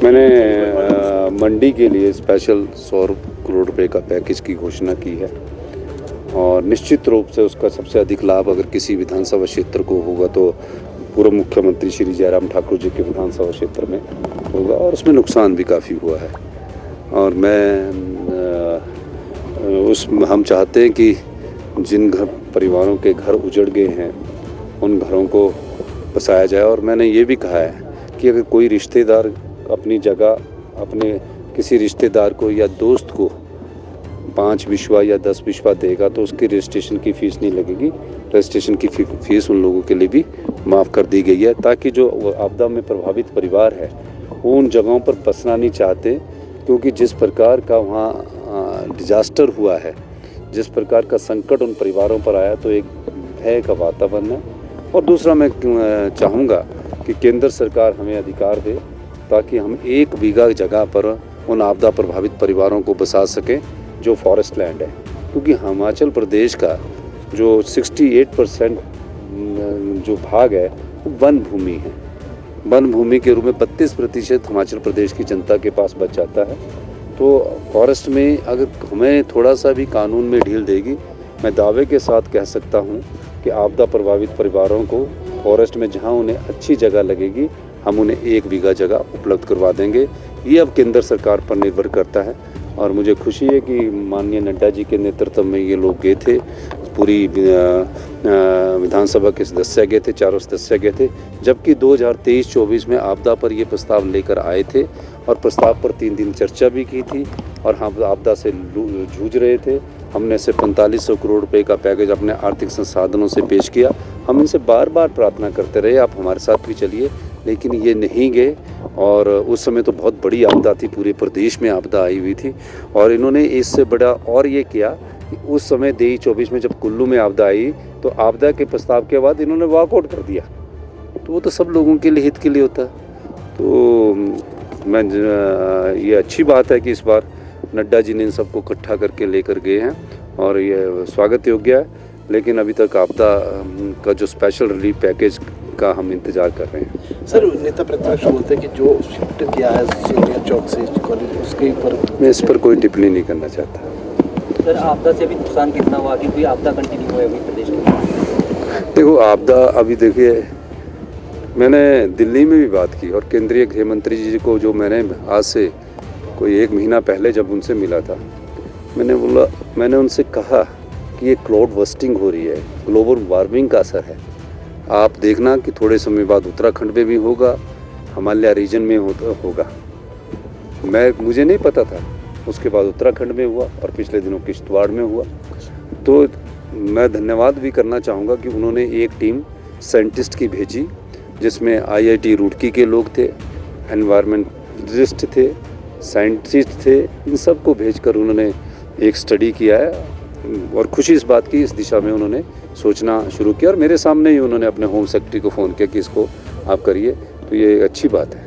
मैंने मंडी के लिए स्पेशल 100 करोड़ रुपए का पैकेज की घोषणा की है और निश्चित रूप से उसका सबसे अधिक लाभ अगर किसी विधानसभा क्षेत्र को होगा तो पूर्व मुख्यमंत्री श्री जयराम ठाकुर जी के विधानसभा क्षेत्र में होगा और उसमें नुकसान भी काफ़ी हुआ है। और हम चाहते हैं कि जिन परिवारों के घर उजड़ गए हैं उन घरों को बसाया जाए। और मैंने ये भी कहा है कि अगर कोई रिश्तेदार अपनी जगह अपने किसी रिश्तेदार को या दोस्त को 5 बिस्वा या 10 बिस्वा देगा तो उसकी रजिस्ट्रेशन की फ़ीस नहीं लगेगी। रजिस्ट्रेशन की फ़ीस उन लोगों के लिए भी माफ़ कर दी गई है ताकि जो आपदा में प्रभावित परिवार है वो उन जगहों पर बसना नहीं चाहते, क्योंकि जिस प्रकार का वहाँ डिजास्टर हुआ है, जिस प्रकार का संकट उन परिवारों पर आया, तो एक भय का वातावरण है। और दूसरा मैं चाहूँगा कि केंद्र सरकार हमें अधिकार दे ताकि हम 1 बीघा जगह पर उन आपदा प्रभावित परिवारों को बसा सकें जो फॉरेस्ट लैंड है, क्योंकि हिमाचल प्रदेश का जो 68% जो भाग है वो वन भूमि है। वन भूमि के रूप में 32% हिमाचल प्रदेश की जनता के पास बच जाता है। तो फॉरेस्ट में अगर हमें थोड़ा सा भी कानून में ढील देगी, मैं दावे के साथ कह सकता हूँ कि आपदा प्रभावित परिवारों को फॉरेस्ट में जहाँ उन्हें अच्छी जगह लगेगी हम उन्हें 1 बीघा जगह उपलब्ध करवा देंगे। ये अब केंद्र सरकार पर निर्भर करता है और मुझे खुशी है कि माननीय नड्डा जी के नेतृत्व में ये लोग गए थे, पूरी विधानसभा के सदस्य गए थे, चारों सदस्य गए थे, जबकि 2023-24 में आपदा पर ये प्रस्ताव लेकर आए थे और प्रस्ताव पर 3 दिन चर्चा भी की थी और हम आपदा से जूझ रहे थे। हमने सिर्फ 4500 करोड़ रुपए का पैकेज अपने आर्थिक संसाधनों से पेश किया। हम इनसे बार बार प्रार्थना करते रहे आप हमारे साथ भी चलिए, लेकिन ये नहीं गए। और उस समय तो बहुत बड़ी आपदा थी, पूरे प्रदेश में आपदा आई हुई थी और इन्होंने इससे बड़ा और ये किया कि उस समय 23-24 में जब कुल्लू में आपदा आई तो आपदा के प्रस्ताव के बाद इन्होंने वॉकआउट कर दिया। तो वो तो सब लोगों के लिए हित के लिए होता है। तो ये अच्छी बात है कि इस बार नड्डा जी ने इन सबको इकट्ठा करके लेकर गए हैं और ये स्वागत योग्य है। लेकिन अभी तक आपदा का जो स्पेशल रिलीफ पैकेज का हम इंतजार कर रहे हैं। सर, नेता प्रतिपक्ष बोलते हैं कि जो शिफ्ट किया है सीनियर चौक से कॉलेज, उसके ऊपर मैं इस पर कोई टिप्पणी नहीं करना चाहता। सर, आपदा से अभी नुकसान कितना हुआ कि कोई आपदा कंटिन्यू है अभी प्रदेश में? देखो, आपदा अभी देखिए, मैंने दिल्ली में भी बात की और केंद्रीय गृह मंत्री जी को जो मैंने आज से कोई 1 महीना पहले जब उनसे मिला था, मैंने उनसे कहा कि ये क्लाउड बस्टिंग हो रही है, ग्लोबल वार्मिंग का असर है। आप देखना कि थोड़े समय बाद उत्तराखंड में भी होगा, हिमालय रीजन में होगा। मुझे नहीं पता था, उसके बाद उत्तराखंड में हुआ और पिछले दिनों किश्तवाड़ में हुआ। तो मैं धन्यवाद भी करना चाहूँगा कि उन्होंने एक टीम साइंटिस्ट की भेजी जिसमें IIT रुड़की के लोग थे, एनवायरमेंटलिस्ट थे, साइंटिस्ट थे, इन सब को भेजकर उन्होंने एक स्टडी किया है और खुशी इस बात की इस दिशा में उन्होंने सोचना शुरू किया और मेरे सामने ही उन्होंने अपने होम सेक्रेटरी को फ़ोन किया कि इसको आप करिए। तो ये अच्छी बात है।